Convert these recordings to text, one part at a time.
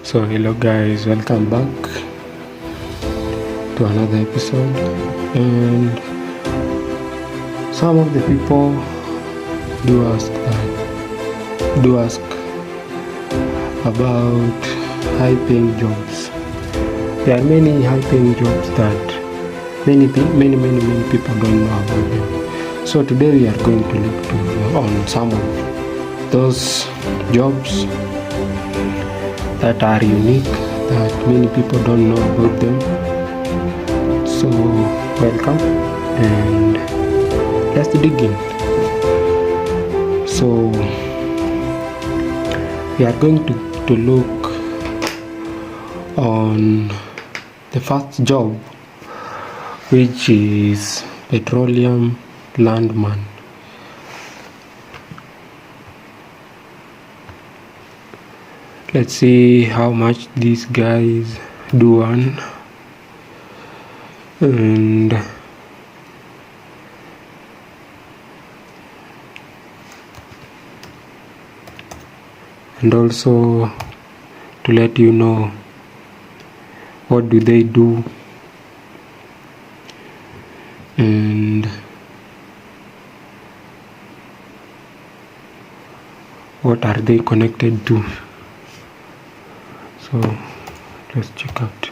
So hello guys, welcome back to another episode. And some of the people do ask about high paying jobs. There are many high paying jobs that many people don't know about them. So today we are going to look on some of those jobs that are unique, that many people don't know about them. So welcome and let's dig in. So we are going to look on the first job, which is petroleum landman. Let's see how much these guys do earn, and also to let you know what do they do and what are they connected to. So let's check out.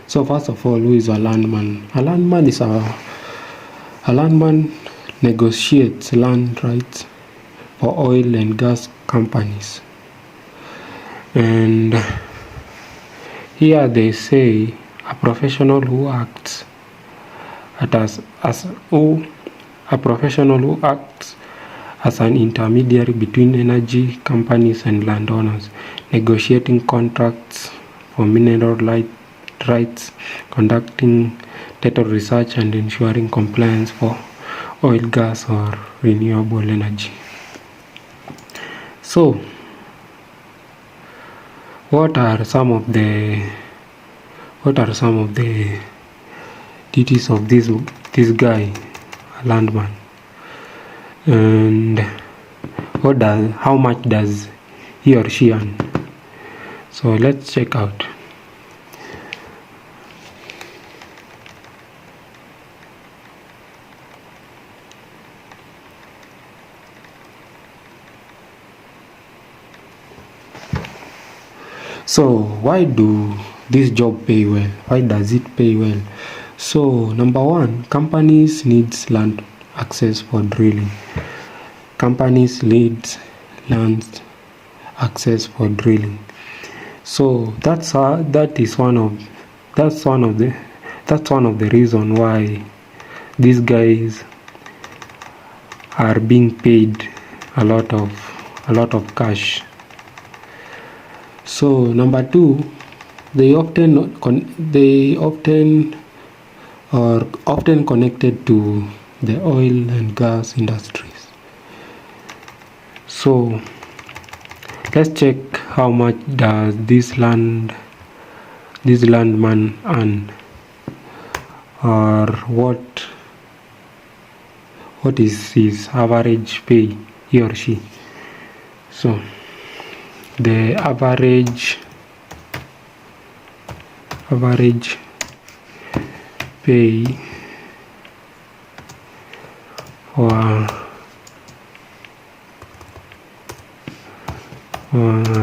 So first of all, who is a landman? A landman negotiates land rights for oil and gas companies. And here they say a professional who acts as an intermediary between energy companies and landowners, negotiating contracts for mineral rights, conducting title research, and ensuring compliance for oil, gas, or renewable energy. So, what are some of the duties of this guy, a landman, and how much does he or she earn? So let's check out. So why do this job pay well? Why does it pay well? So number one, companies needs land access for drilling. Companies needs land access for drilling. So that's one of the reason why these guys are being paid a lot of cash. So number two, they often connected to the oil and gas industries. So let's check how much does this landman earn, or what is his average pay, he or she. So the average pay for a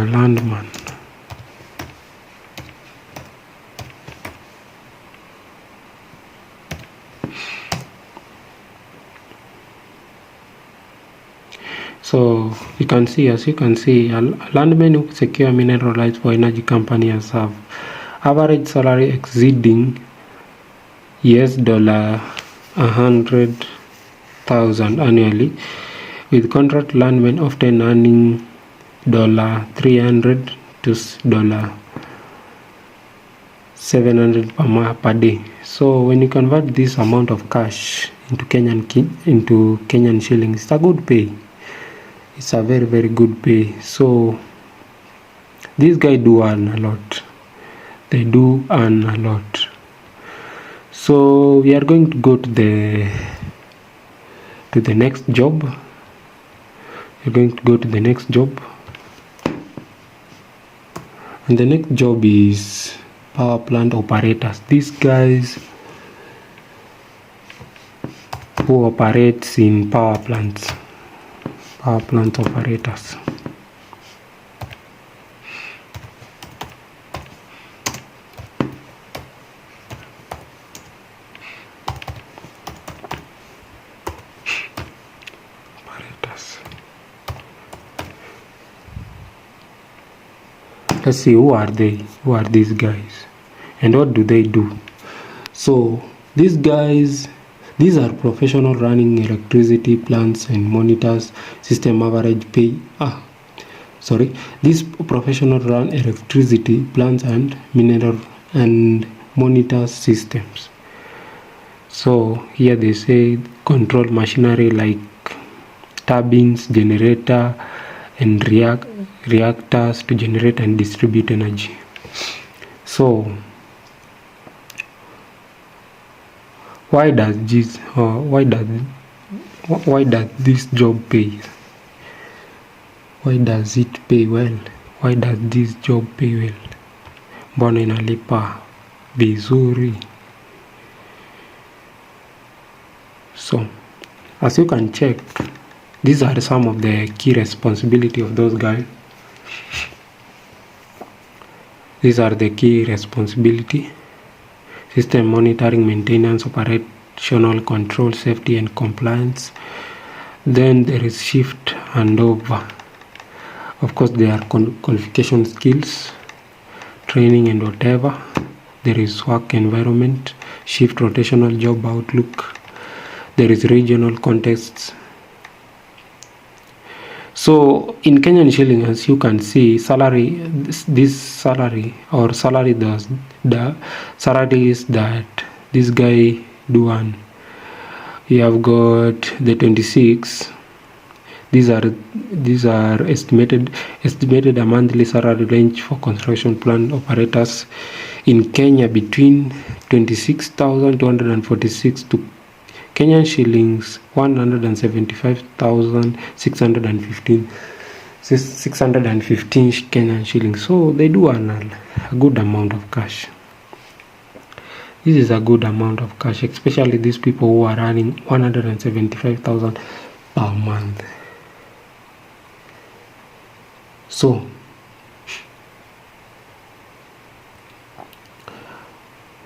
landman. So as you can see, landmen who secure mineral rights for energy companies have average salary exceeding $100,000 annually, with contract landmen often earning $300 to $700 per day. So when you convert this amount of cash into Kenyan shillings. It's a good pay. It's a very, very good pay. So these guys do earn a lot. They do earn a lot. So we are going to go to the next job. We're going to go to the next job. And the next job is power plant operators. These guys who operates in power plant operators. Let's see, who are they? Who are these guys? And what do they do? So these guys, these are professional running electricity plants and monitors system average pay. These professional run electricity plants and mineral and monitor systems. So here they say control machinery like turbines, generator, and reactors to generate and distribute energy. So why does this job pay? Why does it pay well? Why does this job pay well? Mbona inalipa vizuri? So as you can check, these are some of the key responsibility of those guys. These are the key responsibility: system monitoring, maintenance, operational control, safety and compliance. Then there is shift handover. Of course, there are qualification skills, training and whatever. There is work environment, shift rotational job outlook. There is regional contexts. So in Kenyan shilling, as you can see, the salary is that this guy do earn. You have got the 26. These are estimated a monthly salary range for construction plant operators in Kenya between 26,246 to Kenyan shillings 175,615 Kenyan shillings. So they do earn a good amount of cash. This is a good amount of cash, especially these people who are earning 175,000 per month. So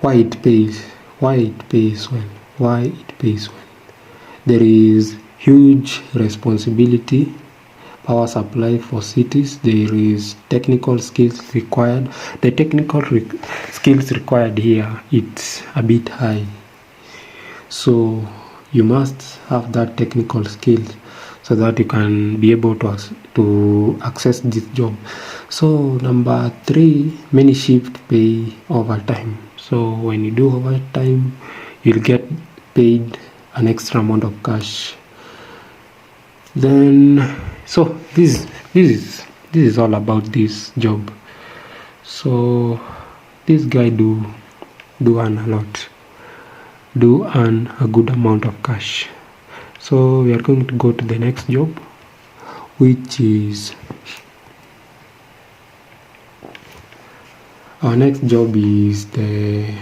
why it pays well? There is huge responsibility, power supply for cities. There is technical skills required. The technical skills required here, it's a bit high. So you must have that technical skills so that you can be able to access this job. So number 3, many shift pay overtime. So when you do overtime, you'll get paid an extra amount of cash. Then so this is all about this job. So this guy do earn a lot, do earn a good amount of cash. So we are going to go to the next job, which is our next job is the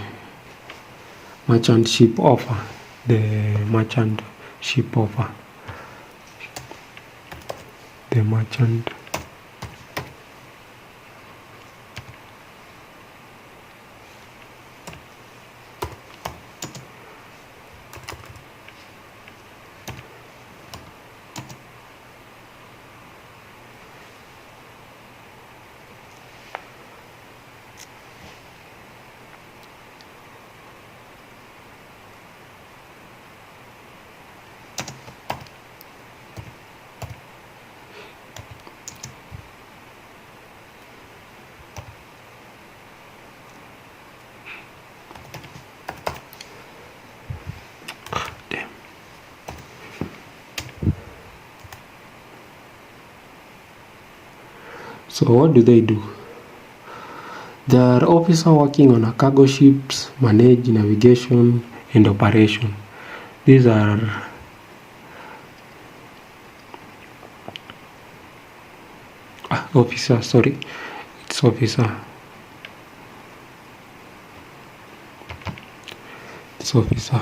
merchant ship offer. The merchant So what do? They are officer working on a cargo ships, manage navigation and operation. These are officer, sorry, it's officer. It's officer.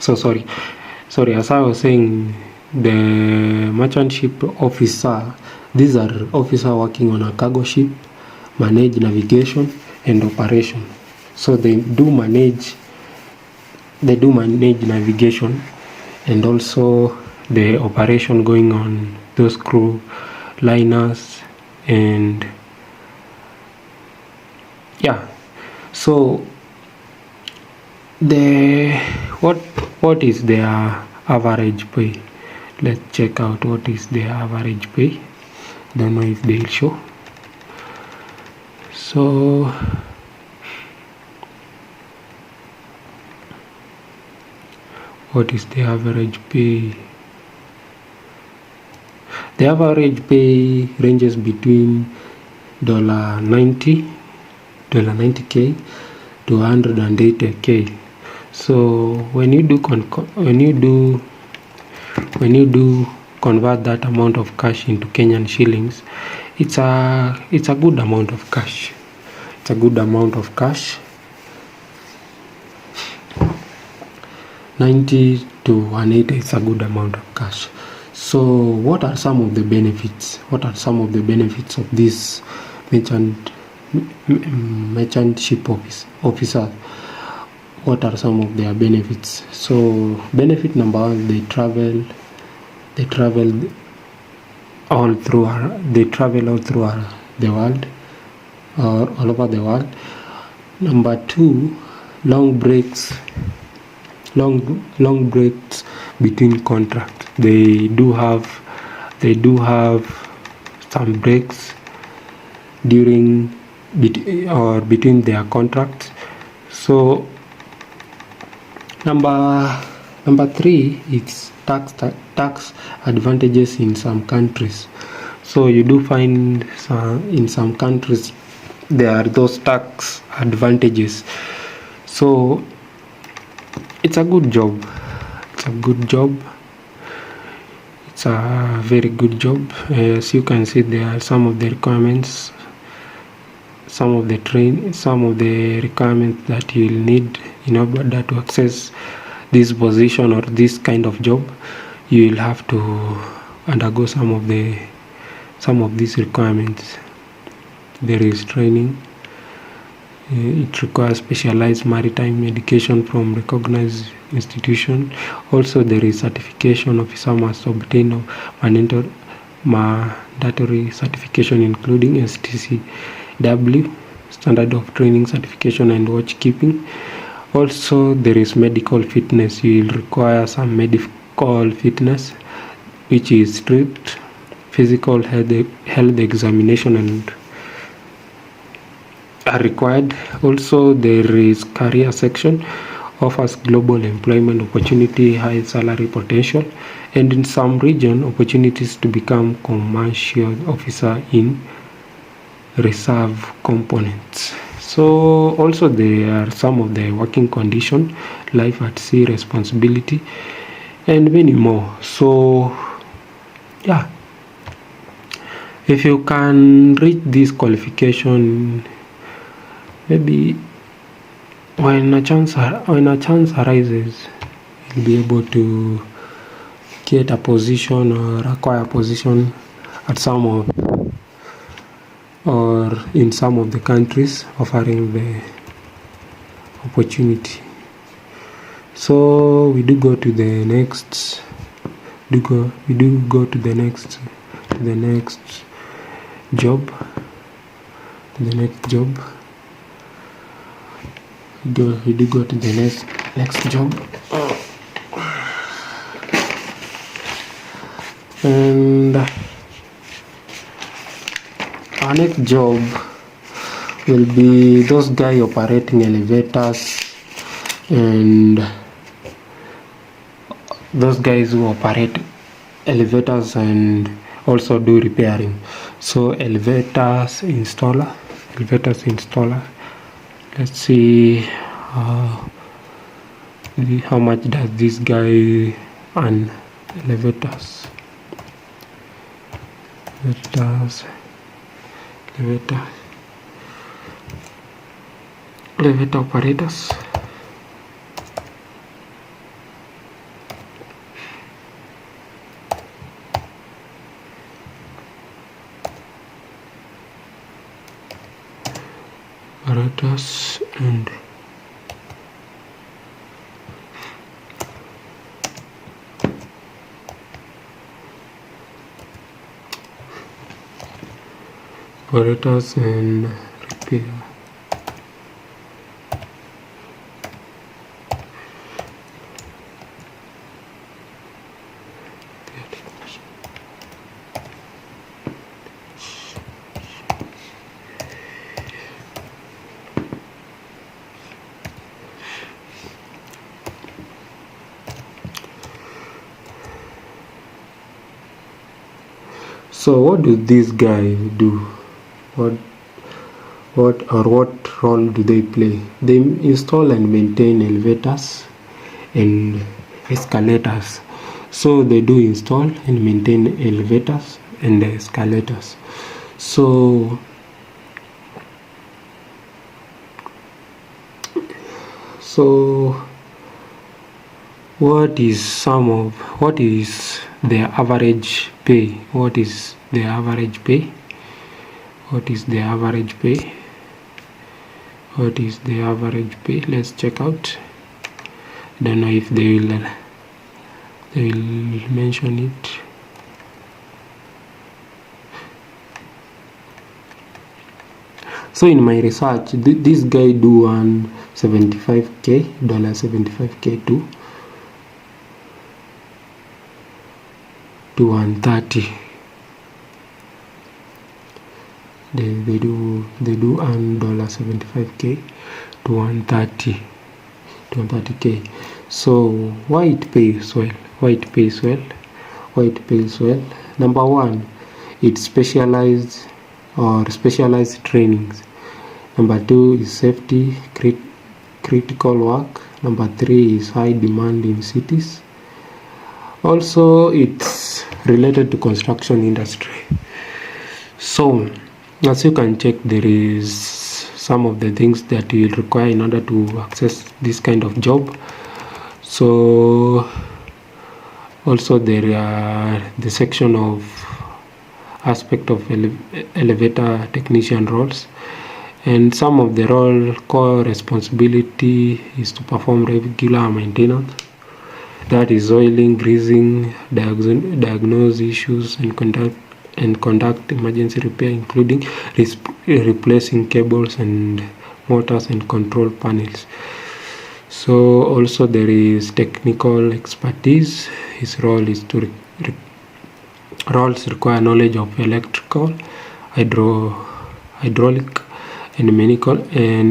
So sorry, as I was saying, the merchant ship officer, these are officer working on a cargo ship, manage navigation and operation. So they do manage navigation and also the operation going on those crew liners, and yeah. So the what is their average pay? Let's check out what is their average pay. Don't know if they'll show. So what is the average pay? The average pay ranges between $90K to $180K. So when you do convert that amount of cash into Kenyan shillings, it's a good amount of cash. It's a good amount of cash. 90 to 180 is a good amount of cash. So what are some of the benefits? What are some of the benefits of this merchant ship officer? What are some of their benefits? So benefit number one, they travel all through the world, or all over the world. Number two, long breaks between contracts. They do have some breaks between their contracts. So number three, it's tax advantages in some countries. So you do find in some countries there are those tax advantages. So it's a good job. It's a very good job. As you can see, there are some of the requirements, some of the requirements that you'll need in order to access this position or this kind of job. You will have to undergo some of these requirements. There is training. It requires specialized maritime education from recognized institution. Also, there is certification. Officer must obtain mandatory certification including STCW, standard of training certification, and watchkeeping. Also, there is medical fitness. You will require some medical fitness, which is strict physical health examination and are required. Also, there is career section, offers global employment opportunity, high salary potential, and in some region opportunities to become commercial officer in reserve components. So also there are some of the working condition, life at sea, responsibility, and many more. So yeah, if you can reach this qualification, maybe when a chance arises, you'll be able to get a position or acquire a position at in some of the countries offering the opportunity. So we do go to the next job. We do go to the next job. And our next job will be those guys operating elevators and those guys who operate elevators and also do repairing. So elevators installer. Let's see how much does this guy earn. Elevator operators. And operators and repair. So what do these guys do? What role do they play? They install and maintain elevators and escalators. So they do install and maintain elevators and escalators. So what is their average pay? What is the average pay? Let's check out. I don't know if they will mention it. So in my research, this guy do earn $75K to 130. They do earn $75K to 130K. So why it pays well? Number one, it's specialized trainings. Number two is safety critical work. Number three is high demand in cities. Also, it's related to construction industry. So as you can check, there is some of the things that you will require in order to access this kind of job. So also there are the section of aspect of elevator technician roles, and some of the role core responsibility is to perform regular maintenance, that is oiling, greasing, diagnose issues and conduct emergency repair, including replacing cables and motors and control panels. So also there is technical expertise. His role is to roles require knowledge of electrical, hydraulic and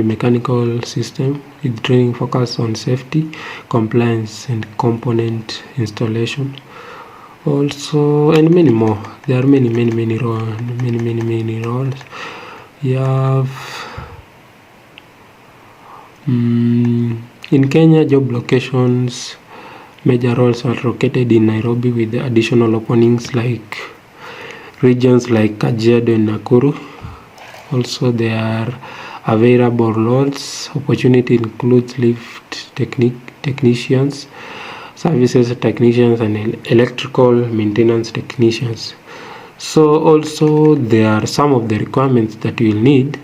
mechanical system, with training focus on safety, compliance and component installation. Also, and many more. There are many roles. You have in Kenya, job locations, major roles are located in Nairobi, with the additional openings like regions like Kajiado and Nakuru. Also, there are available roles. Opportunity includes lift technicians, services technicians and electrical maintenance technicians. So also there are some of the requirements that you will need.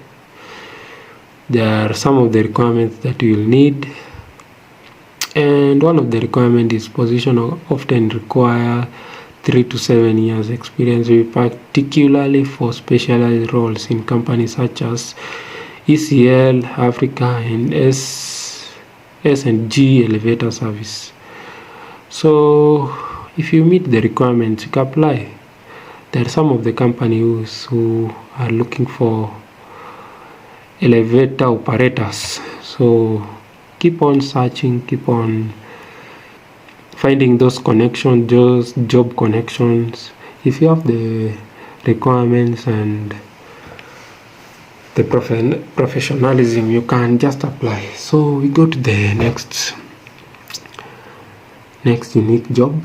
And one of the requirements is position often require 3 to 7 years experience, particularly for specialized roles in companies such as ECL, Africa and S&G Elevator Service. So if you meet the requirements, you can apply. There are some of the companies who are looking for elevator operators. So keep on searching, keep on finding those connections, those job connections. If you have the requirements and the professionalism, you can just apply. So we go to the next unique job,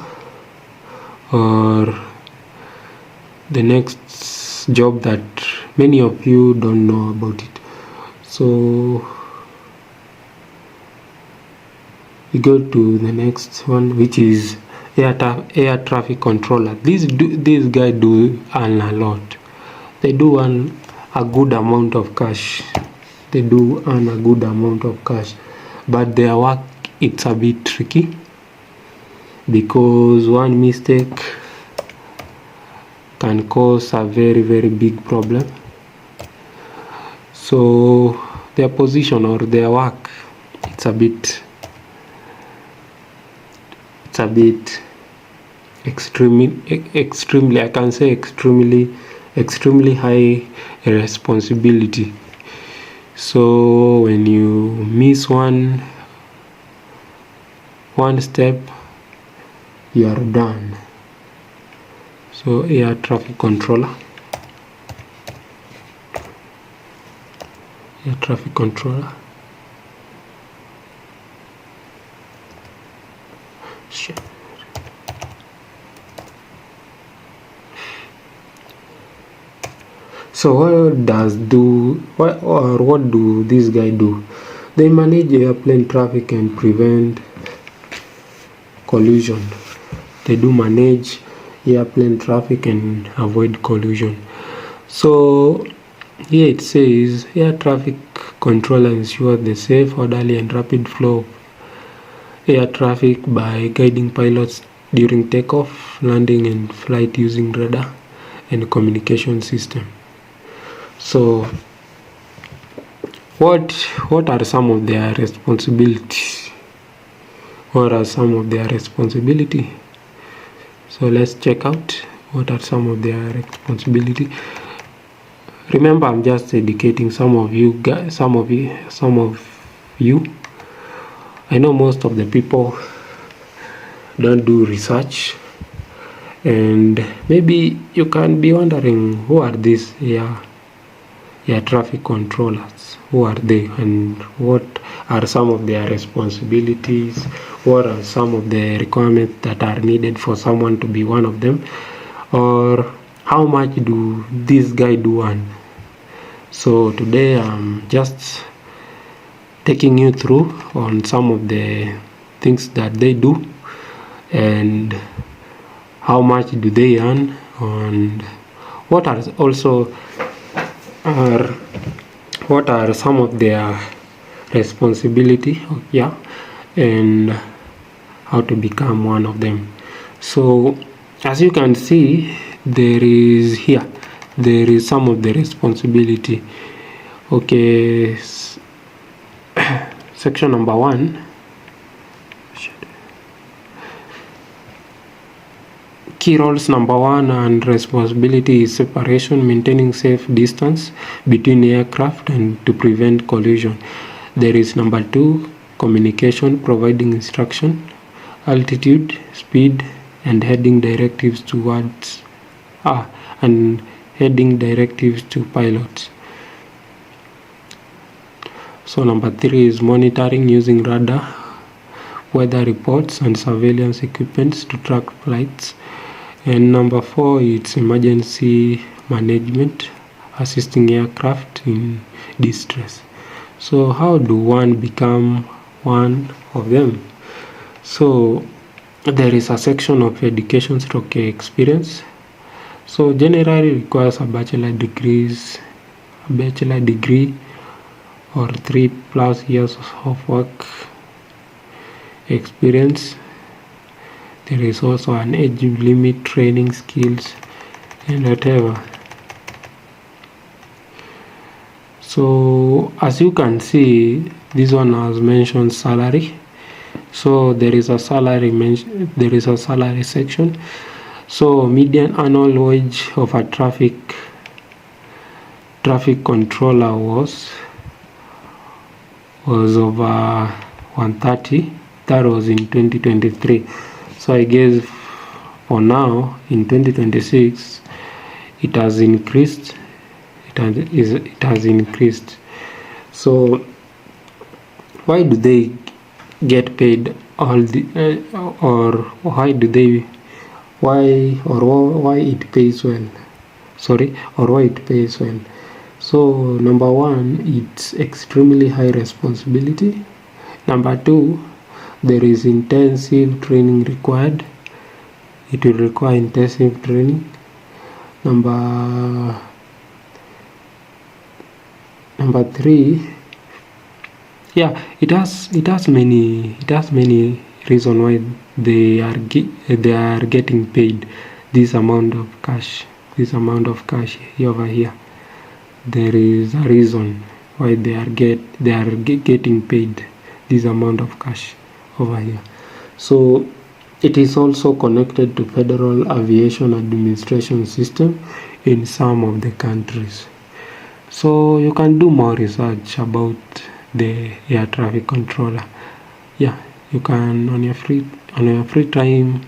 or the next job that many of you don't know about it. So we go to the next one, which is air traffic controller. These guys do earn a lot. They do earn a good amount of cash. But their work, it's a bit tricky, because one mistake can cause a very, very big problem. So their position or their work, it's a bit extremely, I can say extremely high responsibility. So when you miss one step, you are done. So air traffic controller. So what do these guys do? They manage airplane traffic and prevent collision. They do manage airplane traffic and avoid collision. So here it says air traffic controller ensures the safe, orderly and rapid flow of air traffic by guiding pilots during takeoff, landing and flight using radar and communication system. So what are some of their responsibilities? So let's check out what are some of their responsibilities. Remember, I'm just educating some of you guys, some of you. I know most of the people don't do research, and maybe you can be wondering, who are these air traffic controllers? Who are they, and what are some of their responsibilities? What are some of the requirements that are needed for someone to be one of them? Or how much do this guy do earn? So today I'm just taking you through on some of the things that they do and how much do they earn, and what are some of their responsibility, and how to become one of them. So as you can see, there is some of the responsibility. Okay, section number 1, key roles. Number 1 and responsibility is separation, maintaining safe distance between aircraft and to prevent collision. There is number 2, communication, providing instruction, altitude, speed, and heading directives to pilots. So number 3 is monitoring, using radar, weather reports, and surveillance equipment to track flights. And number 4 is emergency management, assisting aircraft in distress. So how do one become one of them? So there is a section of education / experience. So generally requires a bachelor degree or 3+ years of work experience. There is also an age limit, training, skills, and whatever. So as you can see, this one has mentioned salary. So there is a salary section. So median annual wage of a traffic controller was was over 130. That was in 2023. So I guess for now in 2026 it has increased. It has increased. So why do they get paid all the or why it pays well? Why it pays well? So number one, it's extremely high responsibility. Number two, there is intensive training required. It will require intensive training. Number three, yeah, it has many reasons why they are getting paid this amount of cash over here. There is a reason why they are getting paid this amount of cash over here. So it is also connected to Federal Aviation Administration system in some of the countries. So you can do more research about the air traffic controller. Yeah, you can on your free time.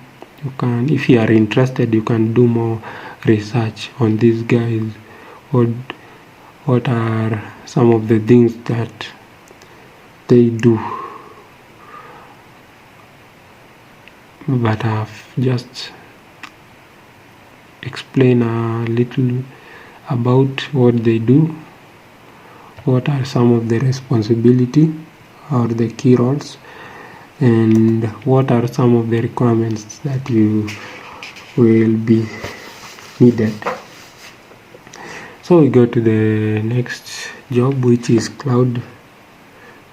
You can, if you are interested, you can do more research on these guys. What are some of the things that they do? But I've just explained a little about what they do, what are some of the responsibility or the key roles, and what are some of the requirements that you will be needed. So we go to the next job, which is cloud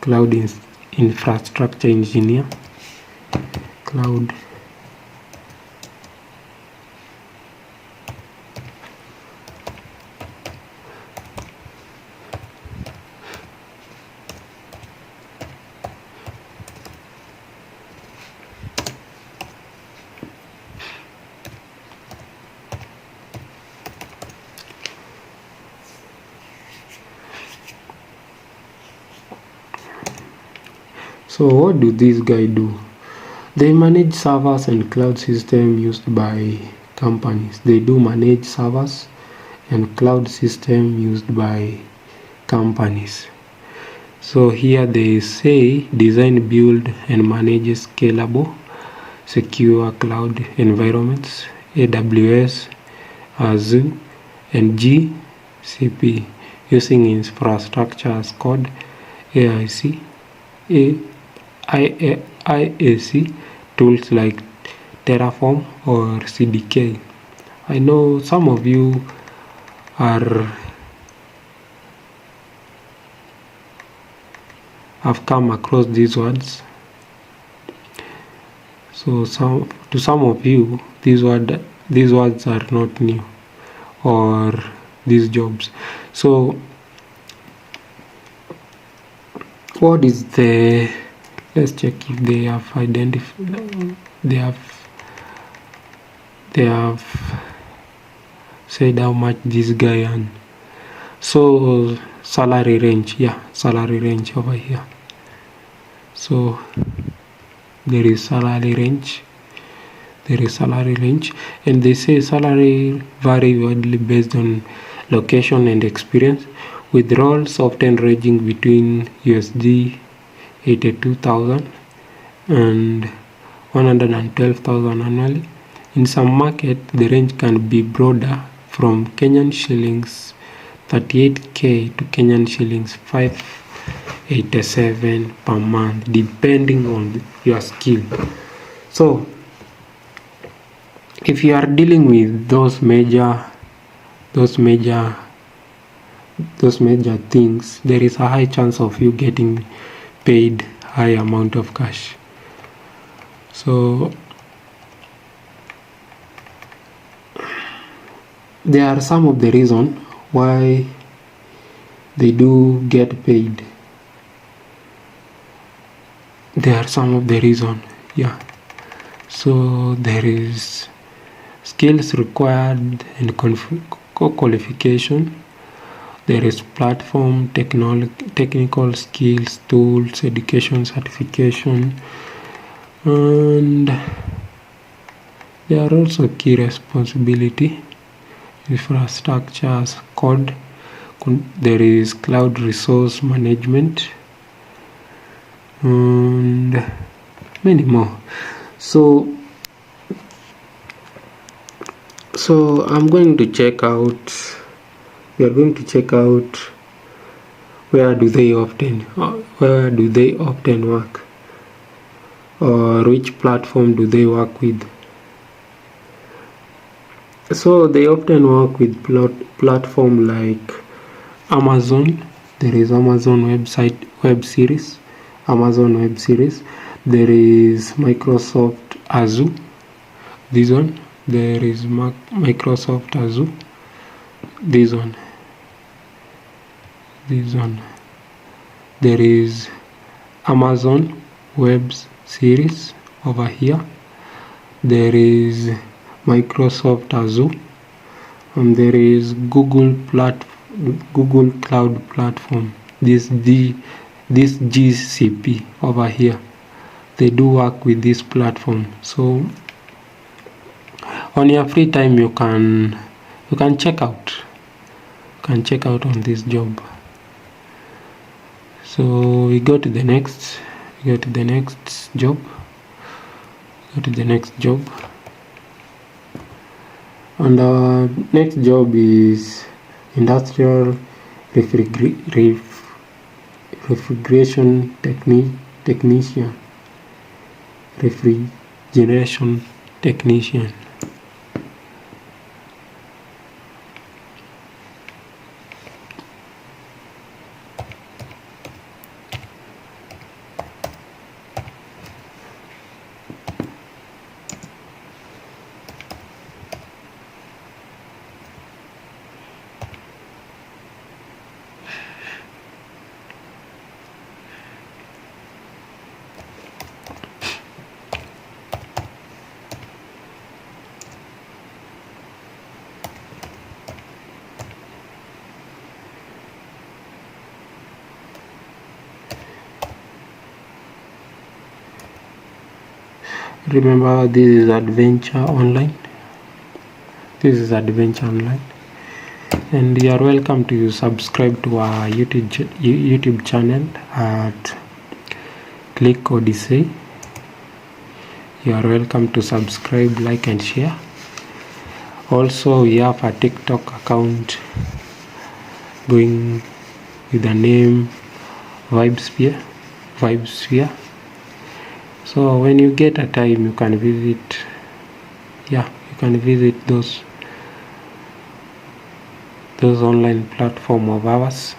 infrastructure engineer. Cloud So what do these guys do? They manage servers and cloud system used by companies. They do manage servers and cloud system used by companies. So here they say design, build and manage scalable, secure cloud environments, AWS, Azure and GCP using infrastructure as code, IAC tools like Terraform or CDK. I know some of you have come across these words. So to some of you, these words are not new, or these jobs. So what is the, let's check if they have identified, they have said how much this guy earn. So salary range, salary range over here. So there is salary range, and they say salary vary widely based on location and experience, with roles often ranging between USD 82,000 and 112,000 annually. In some market, the range can be broader, from Kenyan shillings 38k to Kenyan shillings 587 per month, depending on your skill. So if you are dealing with those major things, there is a high chance of you getting paid high amount of cash. So there are some of the reasons why they do get paid. There are some of the reasons, so there is skills required and qualification. There is platform, technical skills, tools, education, certification, and there are also key responsibility, infrastructures, code. There is cloud resource management and many more. So I'm going to check out, we are going to check out where do they often work, or which platform do they work with. So they often work with platform like Amazon. There is Amazon Web Series. There is Microsoft Azure. This one. There is Microsoft Azure. This one. There is Amazon Web Series over here. There is Microsoft Azure, and there is Google Cloud Platform. This GCP over here. They do work with this platform. So on your free time, you can check out. On this job. So we go to the next. Job. And our next job is industrial refrigeration technician. Refrigeration technician. Remember, this is Adventure Online. And you are welcome to subscribe to our YouTube channel at Click Odyssey. You are welcome to subscribe, like, and share. Also, we have a TikTok account going with the name Vibesphere. So when you get a time, you can visit those online platform of ours,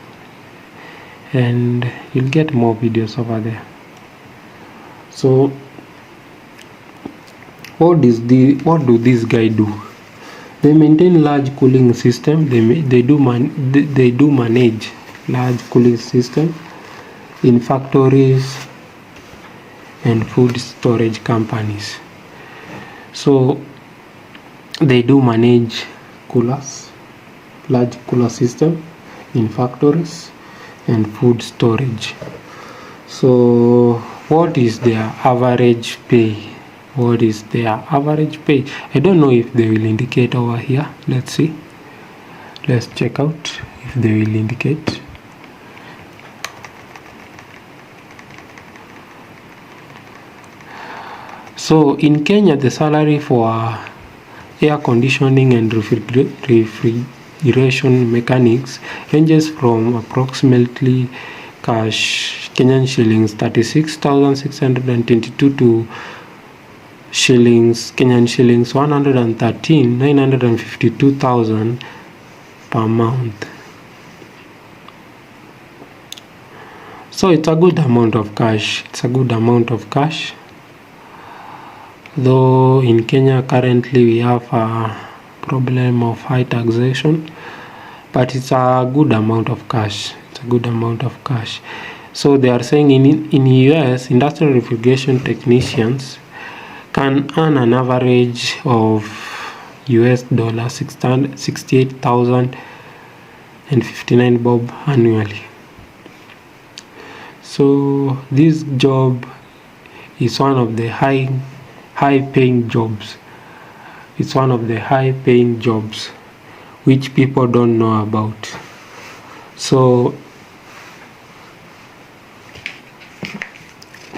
and you'll get more videos over there. So what do these guys do? They maintain large cooling system. They do manage large cooling system in factories and food storage companies. So they do manage large cooler system in factories and food storage. So what is their average pay? I don't know if they will indicate over here. Let's see. Let's check out if they will indicate. So in Kenya, the salary for air conditioning and refrigeration mechanics ranges from approximately cash Kenyan shillings 36,622 to Kenyan shillings 113,952,000 per month. So it's a good amount of cash. Though in Kenya currently we have a problem of high taxation, but it's a good amount of cash. So they are saying in US, industrial refrigeration technicians can earn an average of $68,000 and 59 bob annually. So this job is one of the high paying jobs. It's one of the high paying jobs which people don't know about. So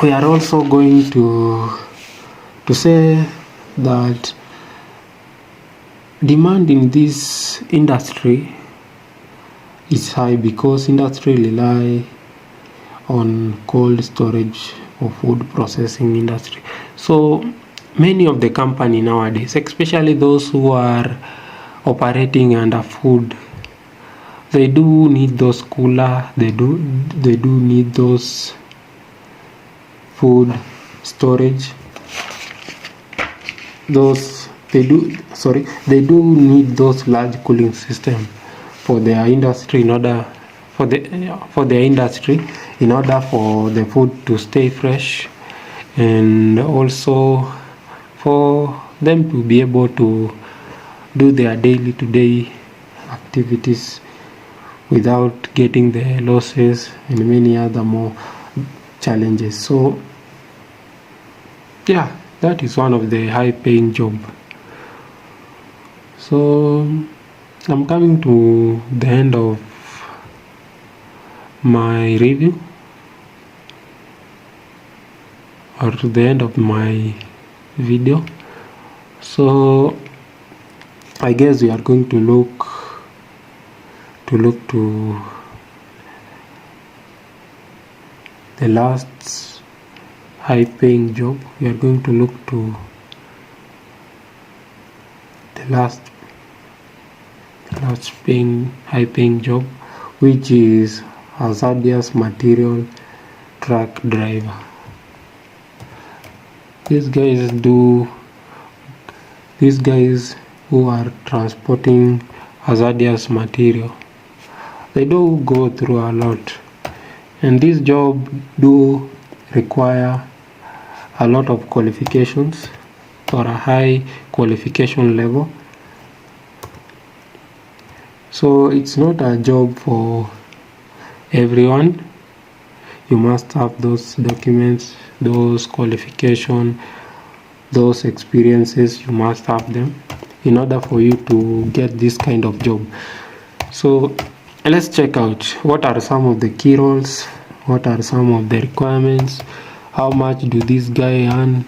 we are also going to say that demand in this industry is high because industry rely on cold storage or food processing industry. So many of the company nowadays, especially those who are operating under food, they do need those cooler, they do need those food storage, they do need those large cooling system for their industry in order for their industry in order for the food to stay fresh, and also for them to be able to do their daily to day activities without getting the losses and many other more challenges. So yeah, that is one of the high paying job. So I'm coming to the end of my review, or to the end of my video. So I guess we are going to look to the last high paying job. We are going to look to the last high paying job, which is hazardous material truck driver. These guys who are transporting hazardous material, they do go through a lot, and this job do require a lot of qualifications or a high qualification level. So it's not a job for everyone. You must have those documents, those qualifications, those experiences. You must have them in order for you to get this kind of job. So let's check out what are some of the key roles, what are some of the requirements, how much do this guy earn,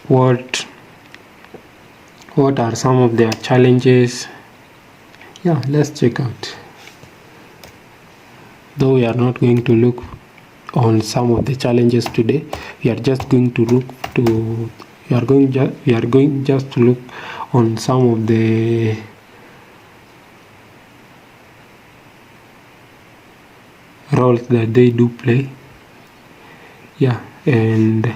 what are some of their challenges. Yeah, let's check out. Though we are not going to look on some of the challenges today, we are just going to look on some of the roles that they do play. Yeah, and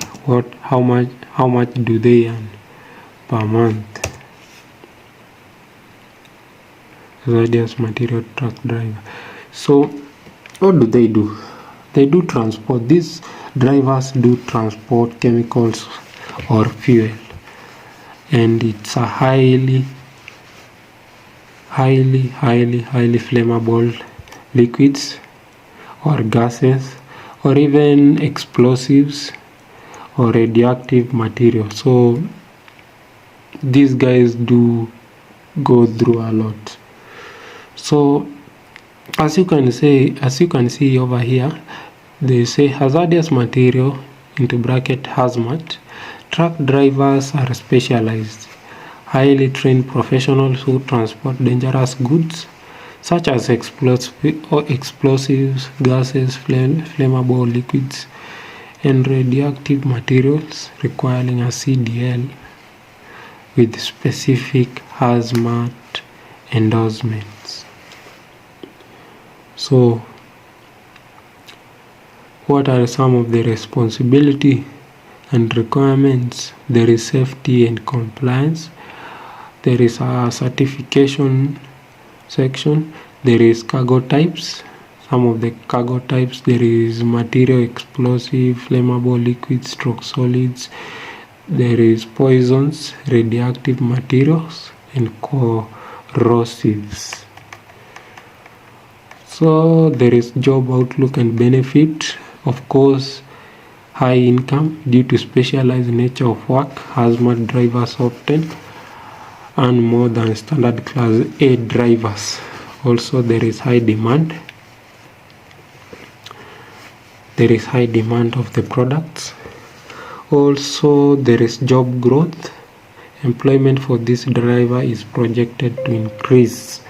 how much do they earn per month. Hazardous material truck driver. So what do? They do transport. These drivers do transport chemicals or fuel, and it's a highly flammable liquids or gases, or even explosives or radioactive material. So these guys do go through a lot. So as you can see over here, they say hazardous material into bracket hazmat. Truck drivers are specialized, highly trained professionals who transport dangerous goods such as explosives, gases, flammable liquids, and radioactive materials, requiring a CDL with specific hazmat endorsements. So what are some of the responsibility and requirements? There is safety and compliance. There is a certification section. There is cargo types. Some of the cargo types, there is material, explosive, flammable liquids, stroke solids. There is poisons, radioactive materials, and corrosives. So there is job outlook and benefit. Of course, high income due to specialized nature of work. Hazmat drivers often earn more than standard class A drivers. Also, there is high demand. There is high demand of the products. Also, there is job growth. Employment for this driver is projected to increase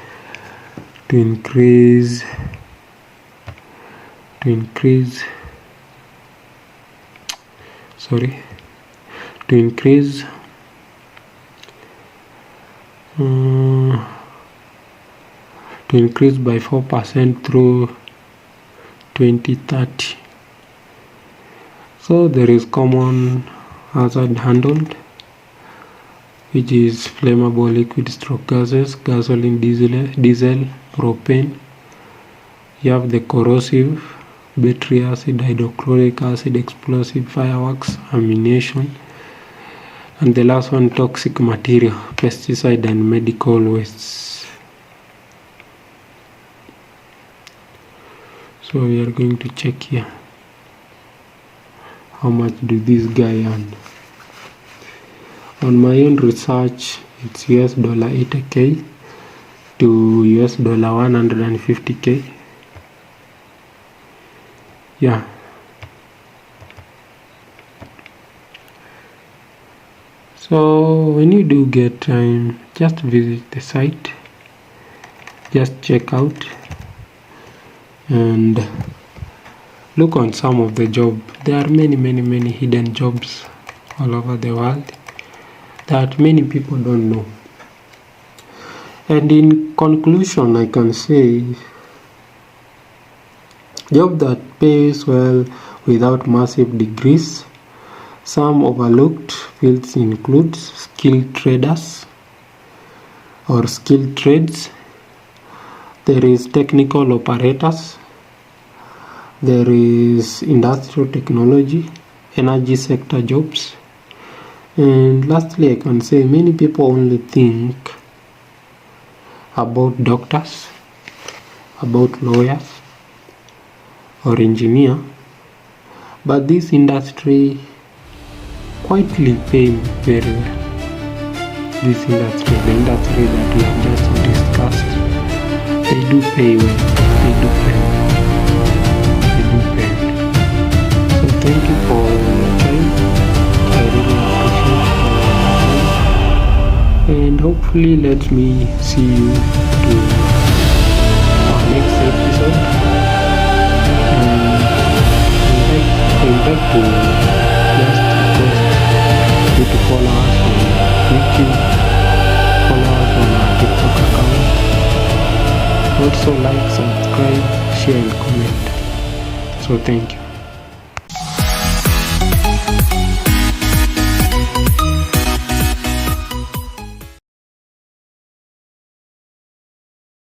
by 4% through 2030. So there is common hazard handled, which is flammable liquid stroke gases, gasoline, diesel, propane. You have the corrosive, battery acid, hydrochloric acid, explosive, fireworks, ammunition. And the last one, toxic material, pesticide and medical wastes. So we are going to check here. How much do this guy earn? On my own research, it's $80K to $150K. Yeah. So when you do get time, just visit the site, just check out and look on some of the job. There are many hidden jobs all over the world that many people don't know. And in conclusion, I can say job that pays well without massive degrees. Some overlooked fields include skilled traders or skilled trades. There is technical operators. There is industrial technology, energy sector jobs. And lastly, I can say many people only think about doctors, about lawyers or engineer, but this industry quietly pay very well. This industry, the industry that we have just discussed, they do pay well. They do pay well. So thank you for your time. I really appreciate your time. And hopefully let me see you to our next episode. And I would like to just request you to follow us on YouTube, follow us on our TikTok account. Also like, subscribe, share and comment. So thank you.